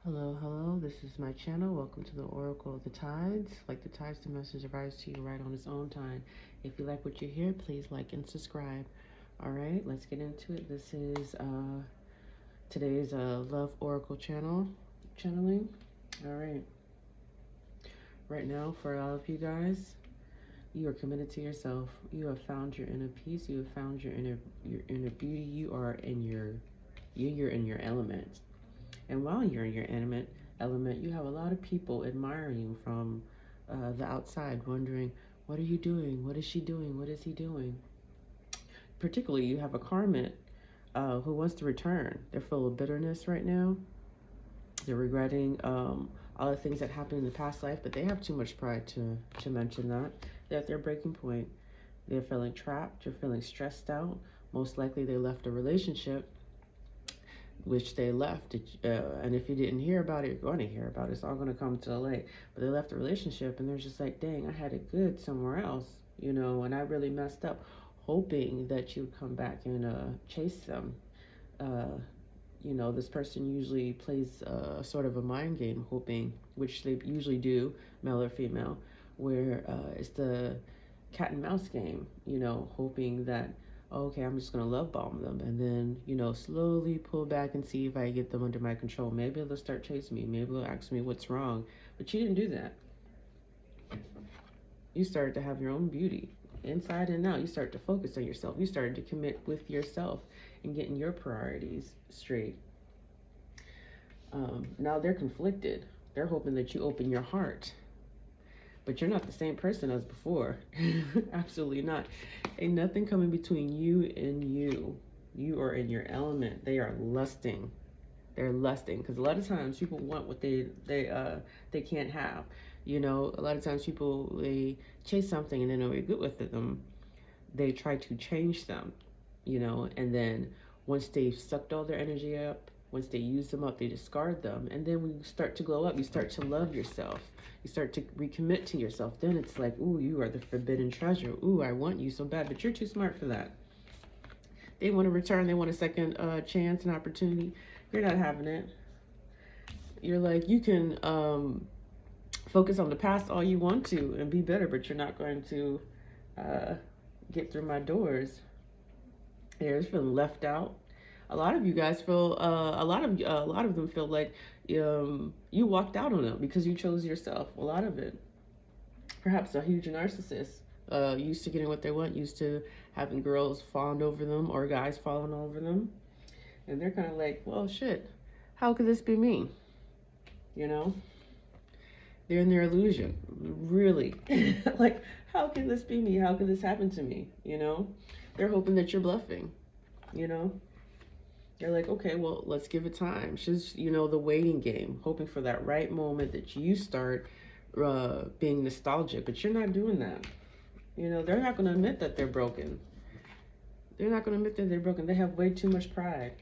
Hello, hello. This is my channel. Welcome to the Oracle of the Tides. Like the tides, the message arrives to you right on its own time. If you like what you hear, please like and subscribe. All right, let's get into it. This is today's Love Oracle channeling. All right. Right now, for all of you guys, you are committed to yourself. You have found your inner peace. You have found your inner beauty. You are in you're in your element. And while you're in your element, you have a lot of people admiring you from the outside, wondering, what are you doing? What is she doing? What is he doing? Particularly, you have a karmic who wants to return. They're full of bitterness right now. They're regretting all the things that happened in the past life, but they have too much pride to mention that. They're at their breaking point. They're feeling trapped. They're feeling stressed out. Most likely, they left a relationship which they left. And if you didn't hear about it, you're going to hear about it. It's all going to come to the light. But they left the relationship, and they're just like, dang, I had it good somewhere else, and I really messed up, hoping that you'd come back and chase them. This person usually plays sort of a mind game, hoping, which they usually do, male or female, where it's the cat and mouse game, hoping that, okay, I'm just going to love bomb them and then, slowly pull back and see if I get them under my control. Maybe they'll start chasing me. Maybe they'll ask me what's wrong. But you didn't do that. You started to have your own beauty inside and out. You started to focus on yourself. You started to commit with yourself and getting your priorities straight. Now they're conflicted. They're hoping that you open your heart. But you're not the same person as before. Absolutely not. Ain't nothing coming between you and you. You are in your element. They are lusting. They're lusting because a lot of times people want what they can't have. A lot of times people, they chase something and then they're good with them. They try to change them, and then once they've sucked all their energy up, once they use them up, they discard them. And then when you start to glow up, you start to love yourself. You start to recommit to yourself. Then it's like, ooh, you are the forbidden treasure. Ooh, I want you so bad, but you're too smart for that. They want to return. They want a second chance, an opportunity. You're not having it. You're like, you can focus on the past all you want to and be better, but you're not going to get through my doors. They're feeling left out. A lot of you guys feel a lot of them feel like you walked out on them because you chose yourself. A lot of it, perhaps a huge narcissist, used to getting what they want, used to having girls fawn over them or guys falling over them, and they're kind of like, well, shit, how could this be me? They're in their illusion, really. Like, how can this be me? How can this happen to me? They're hoping that you're bluffing. They're like, okay, well, let's give it time. It's just, the waiting game, hoping for that right moment that you start being nostalgic. But you're not doing that. They're not going to admit that they're broken. They're not going to admit that they're broken. They have way too much pride.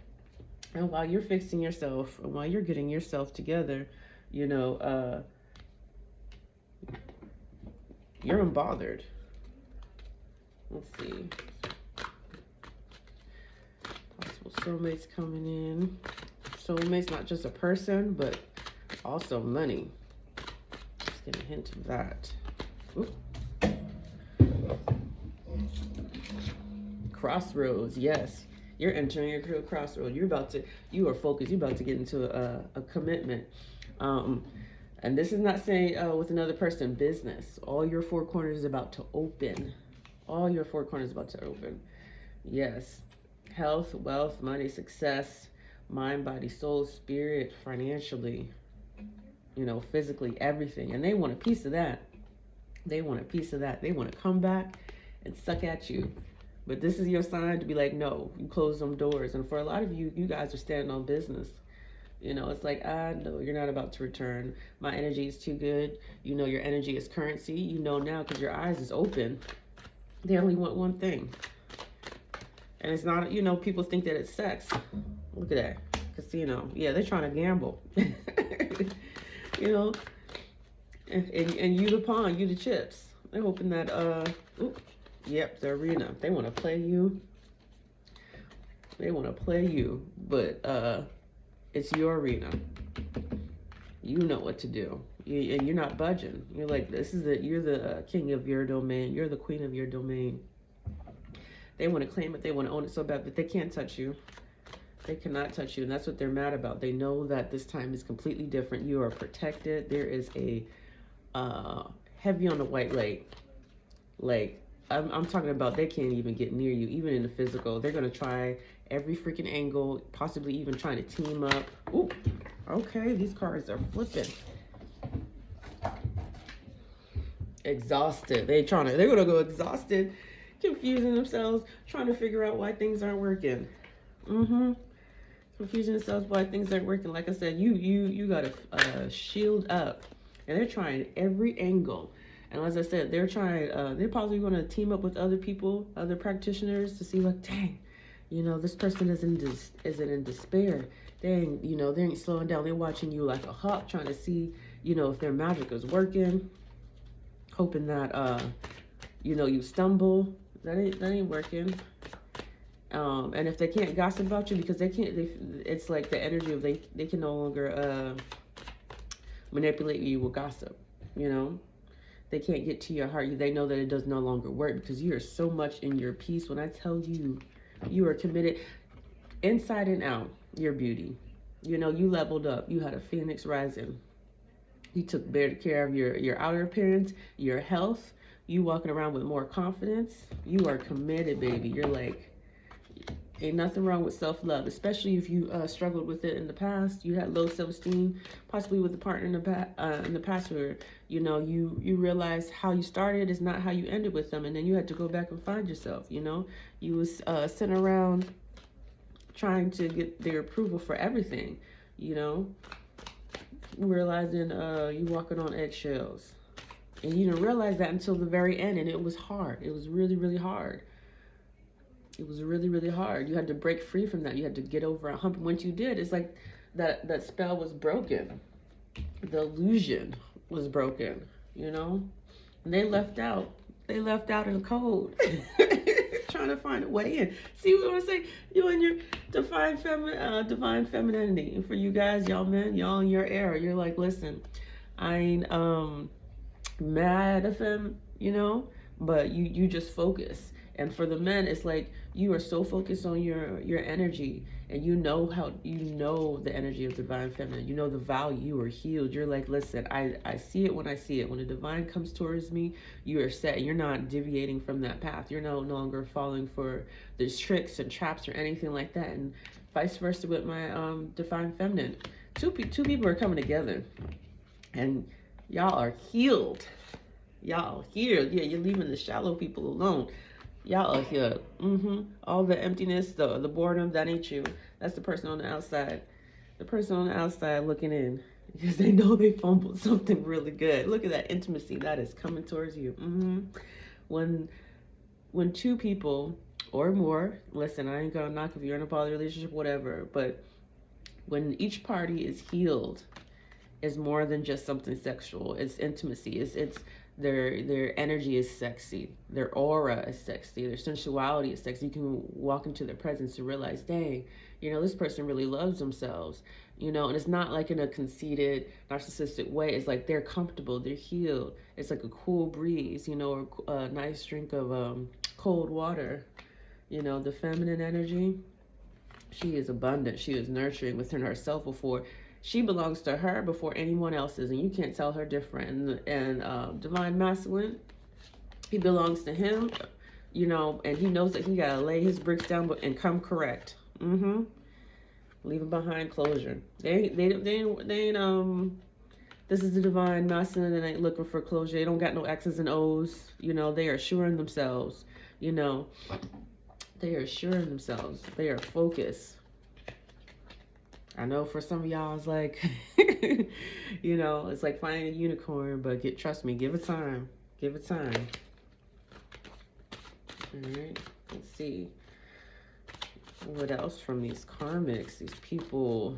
And while you're fixing yourself, and while you're getting yourself together, you're unbothered. Let's see. Soulmates coming in. Soulmates, not just a person, but also money. Let's get a hint of that. Oop. Crossroads, yes. You're entering a crossroad. You are focused. You're about to get into a commitment. And this is not saying with another person, business. All your four corners is about to open. All your four corners is about to open. Yes. Health, wealth, money, success, mind, body, soul, spirit, financially, physically, everything. And they want a piece of that. They want a piece of that. They want to come back and suck at you. But this is your sign to be like, no, you close them doors. And for a lot of you, you guys are standing on business. It's like, no, you're not about to return. My energy is too good. Your energy is currency. Now because your eyes is open. They only want one thing. And it's not, people think that it's sex. Look at that. Casino. Yeah, they're trying to gamble. And you the pawn, you the chips. They're hoping that, yep, the arena. They want to play you. They want to play you. But it's your arena. You know what to do. And you're not budging. You're like, you're the king of your domain. You're the queen of your domain. They want to claim it. They want to own it so bad, but they can't touch you. They cannot touch you. And that's what they're mad about. They know that this time is completely different. You are protected. There is a heavy on the white light. Like, I'm talking about they can't even get near you, even in the physical. They're going to try every freaking angle, possibly even trying to team up. Ooh, okay, these cards are flipping. Exhausted. They're going to go exhausted, confusing themselves, trying to figure out why things aren't working. Confusing themselves why things aren't working. Like I said, you got to shield up. And they're trying every angle. And as I said, they're trying, they're probably going to team up with other people, other practitioners to see like, dang, you know, this person isn't in despair. Dang, you know, they ain't slowing down. They're watching you like a hawk, trying to see, you know, if their magic is working, hoping that, you know, you stumble. That ain't working. And if they can't gossip about you because it's like the energy of they can no longer manipulate you with gossip, you know. They can't get to your heart. They know that it does no longer work because you are so much in your peace. When I tell you, you are committed inside and out, your beauty. You know, you leveled up. You had a phoenix rising. You took better care of your outer appearance, your health. You walking around with more confidence. You are committed, baby. You're like, ain't nothing wrong with self-love, especially if you struggled with it in the past. You had low self-esteem, possibly with a partner in the past where, you know, you realize how you started is not how you ended with them, and then you had to go back and find yourself, you know. You was sitting around trying to get their approval for everything, you know, realizing you walking on eggshells. And you didn't realize that until the very end, and it was hard. It was really, really hard. It was really, really hard. You had to break free from that. You had to get over a hump. Once you did, it's like that spell was broken. The illusion was broken, you know? And they left out. They left out in the cold. Trying to find a way in. See what I'm saying? You and your divine femininity. And for you guys, y'all men, y'all in your era, you're like, listen, I ain't mad at them, you know? But you just focus. And for the men, it's like you are so focused on your energy, and you know the energy of divine feminine. You know the value. You are healed. You're like, listen, I see it when I see it. When the divine comes towards me, you are set. You're not deviating from that path. You're no longer falling for these tricks and traps or anything like that. And vice versa with my divine feminine. Two people are coming together, and y'all are healed. Y'all here. Yeah, you're leaving the shallow people alone. Y'all are here. All the emptiness, the boredom, that ain't you. That's the person on the outside. The person on the outside looking in. Because they know they fumbled something really good. Look at that intimacy that is coming towards you. When two people or more, listen, I ain't gonna knock if you're in a poly relationship, whatever, but when each party is healed, it's more than just something sexual. It's intimacy. It's their energy is sexy. Their aura is sexy. Their sensuality is sexy. You can walk into their presence and realize, dang, you know, this person really loves themselves. You know, and it's not like in a conceited, narcissistic way. It's like they're comfortable. They're healed. It's like a cool breeze, you know, or a nice drink of cold water. You know, the feminine energy, she is abundant. She is nurturing within herself before she belongs to her before anyone else's, and you can't tell her different. And divine masculine, he belongs to him, you know, and he knows that he gotta lay his bricks down and come correct. Leaving behind closure. They ain't this is the divine masculine and ain't looking for closure. They don't got no X's and O's. You know, they are assuring themselves. You know, they are assuring themselves. They are focused. I know for some of y'all, it's like, you know, it's like finding a unicorn, but trust me, give it time. Give it time. All right, let's see. What else from these karmics, these people,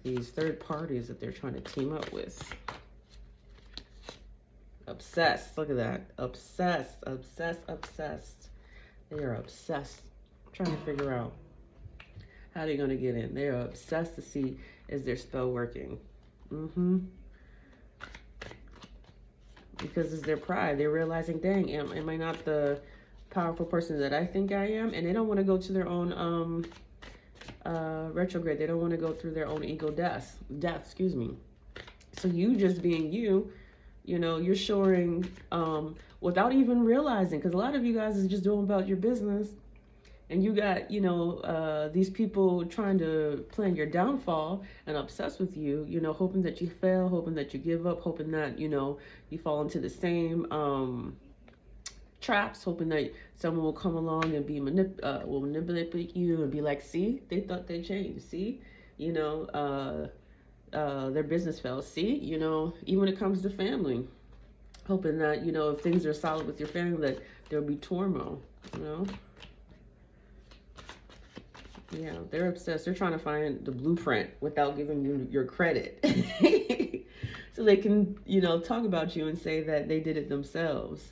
these third parties that they're trying to team up with? Obsessed, look at that. Obsessed, obsessed, obsessed. They are obsessed, trying to figure out how they're going to get in. They are obsessed to see, is their spell working? Mm-hmm. Because it's their pride. They're realizing, dang, am I not the powerful person that I think I am? And they don't want to go to their own retrograde. They don't want to go through their own ego death, excuse me. So you just being you, you're showing without even realizing, because a lot of you guys is just doing about your business, and you got these people trying to plan your downfall and obsessed with you, hoping that you fail, hoping that you give up, hoping that you fall into the same traps, hoping that someone will come along and will manipulate you and be like, see, they thought they changed, see, you know their business fails, see, even when it comes to family, hoping that if things are solid with your family, that there'll be turmoil. Yeah, they're obsessed. They're trying to find the blueprint without giving you your credit. So they can, talk about you and say that they did it themselves.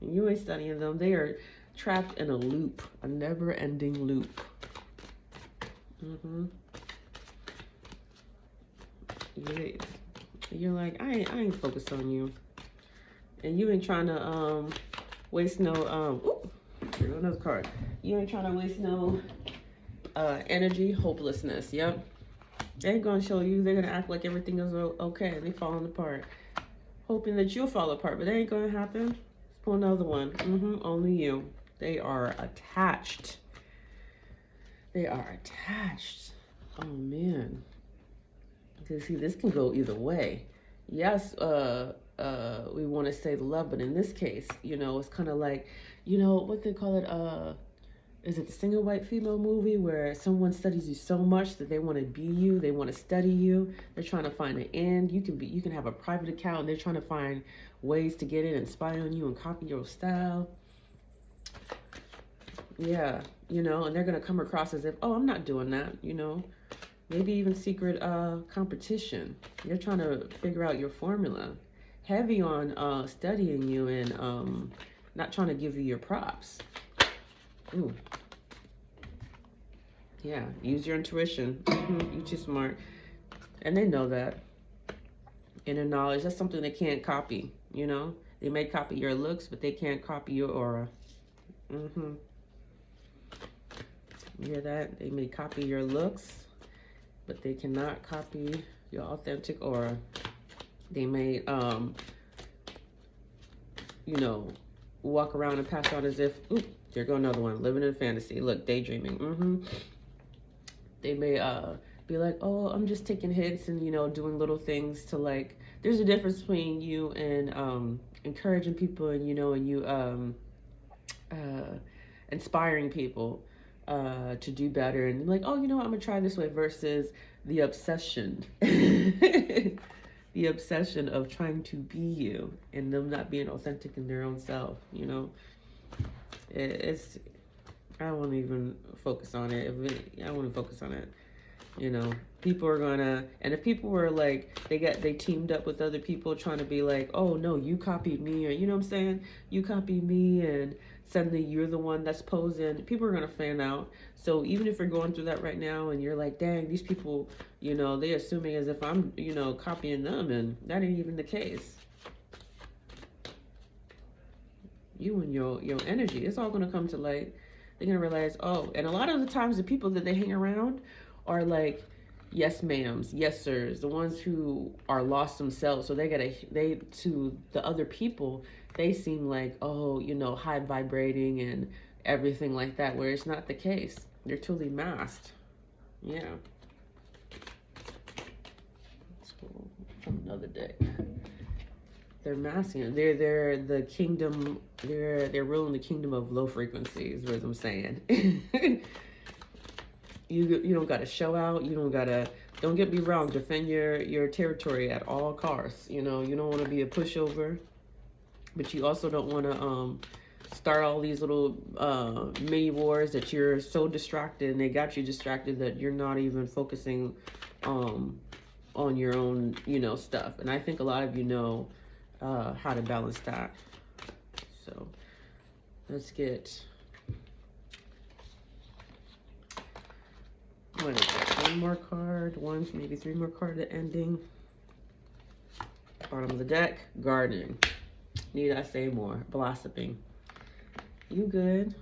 And you ain't studying them. They are trapped in a loop, a never-ending loop. You're like, I ain't focused on you. And you ain't trying to waste no, here goes another card. You ain't trying to waste no energy, hopelessness. Yep. They ain't gonna show you. They're gonna act like everything is okay. They falling apart, hoping that you'll fall apart, but that ain't gonna happen. Let's pull another one. Only you. They are attached. They are attached. Oh man. Because see, this can go either way. Yes, we want to say the love, but in this case, it's kind of like, what they call it, is it the Single White Female movie where someone studies you so much that they want to be you, they want to study you, they're trying to find an end. You can have a private account and they're trying to find ways to get in and spy on you and copy your style. Yeah, and they're gonna come across as if, oh, I'm not doing that, maybe even secret competition. You're trying to figure out your formula. Heavy on studying you and not trying to give you your props. Ooh. Yeah, use your intuition. You're too smart. And they know that. Inner knowledge, that's something they can't copy, They may copy your looks, but they can't copy your aura. You hear that? They may copy your looks, but they cannot copy your authentic aura. They may, walk around and pass out as if, ooh, there go another one, living in fantasy. Look, daydreaming. They may be like, oh, I'm just taking hits and, doing little things to like, there's a difference between you and encouraging people and, and inspiring people to do better. And like, oh, I'm going to try this way versus the obsession. The obsession of trying to be you and them not being authentic in their own self, It's, I don't want to even focus on it. I want to focus on it. People are gonna, and if people were like, they teamed up with other people trying to be like, oh no, you copied me, or what I'm saying? You copied me, and suddenly you're the one that's posing. People are gonna fan out. So even if you're going through that right now, and you're like, dang, these people, they assuming as if I'm, copying them, and that ain't even the case. You and your energy, it's all gonna come to light. They're gonna realize, oh, and a lot of the times the people that they hang around are like, yes ma'ams, yes sirs, the ones who are lost themselves. So they to the other people, they seem like, oh, high vibrating and everything like that, where it's not the case. They're totally masked. Yeah. From another day. They're masking. They're the kingdom. They're ruling the kingdom of low frequencies. Is what I'm saying. You don't gotta show out. You don't gotta. Don't get me wrong. Defend your territory at all costs. You don't want to be a pushover, but you also don't want to start all these little mini wars that you're so distracted, and they got you distracted that you're not even focusing on your own stuff. And I think a lot of you know how to balance that. So let's get, what is that? One more card, maybe three more card at ending. Bottom of the deck, gardening. Need I say more? Blossoming. You good.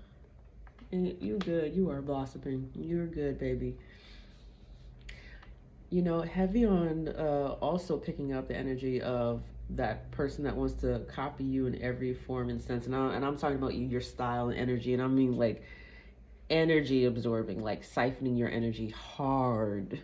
You good. You are blossoming. You're good, baby. You know, heavy on also picking up the energy of that person that wants to copy you in every form and sense. And I'm talking about you, your style and energy. And I mean like energy absorbing, like siphoning your energy hard,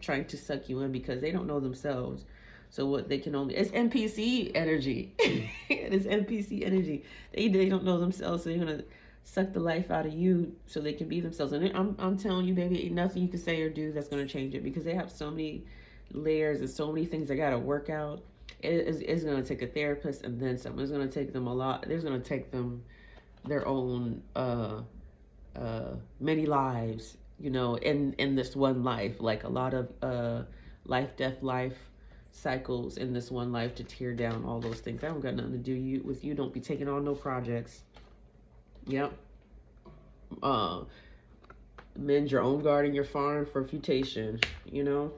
trying to suck you in because they don't know themselves. So what they can only, it's NPC energy. It is NPC energy. They don't know themselves, so they're gonna suck the life out of you so they can be themselves. And I'm telling you, baby, ain't nothing you can say or do that's gonna change it because they have so many layers and so many things they gotta work out. It's gonna take a therapist and then something. It's gonna take them a lot. There's gonna take them their own many lives, you know, in this one life, like a lot of life cycles in this one life to tear down all those things. I don't got nothing to do with you. Don't be taking on no projects. Yep. Mend your own garden, your farm for futation, you know.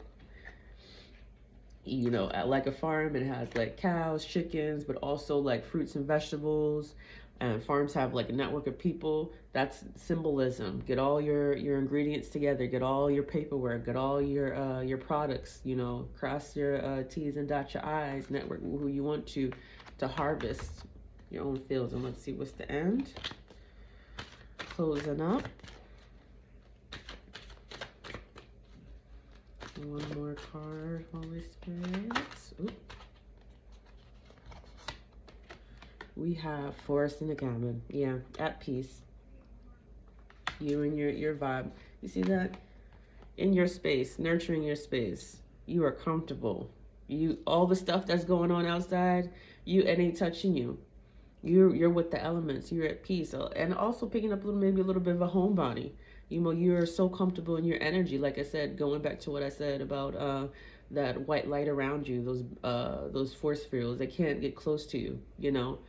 Like a farm, it has like cows, chickens, but also like fruits and vegetables. And farms have like a network of people. That's symbolism. Get all your ingredients together. Get all your paperwork. Get all your products. You know, cross your T's and dot your I's. Network who you want to harvest your own fields. And let's see what's the end. Closing up. One more card, Holy Spirit. Ooh. We have Forest in the Cabin. Yeah, at peace. You and your vibe. You see that? In your space, nurturing your space. You are comfortable. All the stuff that's going on outside, it ain't touching you. You're with the elements. You're at peace. And also picking up maybe a little bit of a homebody. You know, you're so comfortable in your energy. Like I said, going back to what I said about that white light around you, those force fields, they can't get close to you, you know.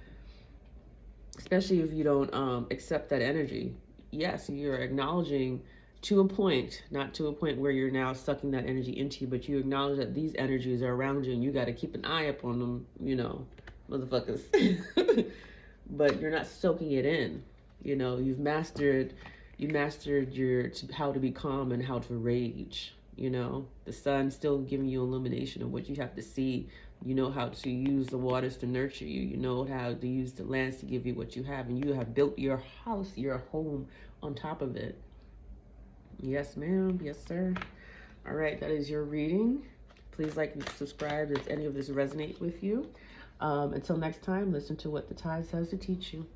Especially if you don't accept that energy. Yes, you're acknowledging to a point, not to a point where you're now sucking that energy into you, but you acknowledge that these energies are around you and you got to keep an eye up on them, you know, motherfuckers. But you're not soaking it in. You know, you mastered how to be calm and how to rage. You know, the sun's still giving you illumination of what you have to see. You know how to use the waters to nurture you. You know how to use the lands to give you what you have. And you have built your house, your home on top of it. Yes, ma'am. Yes, sir. All right, that is your reading. Please like and subscribe if any of this resonates with you. Until next time, listen to what the tide has to teach you.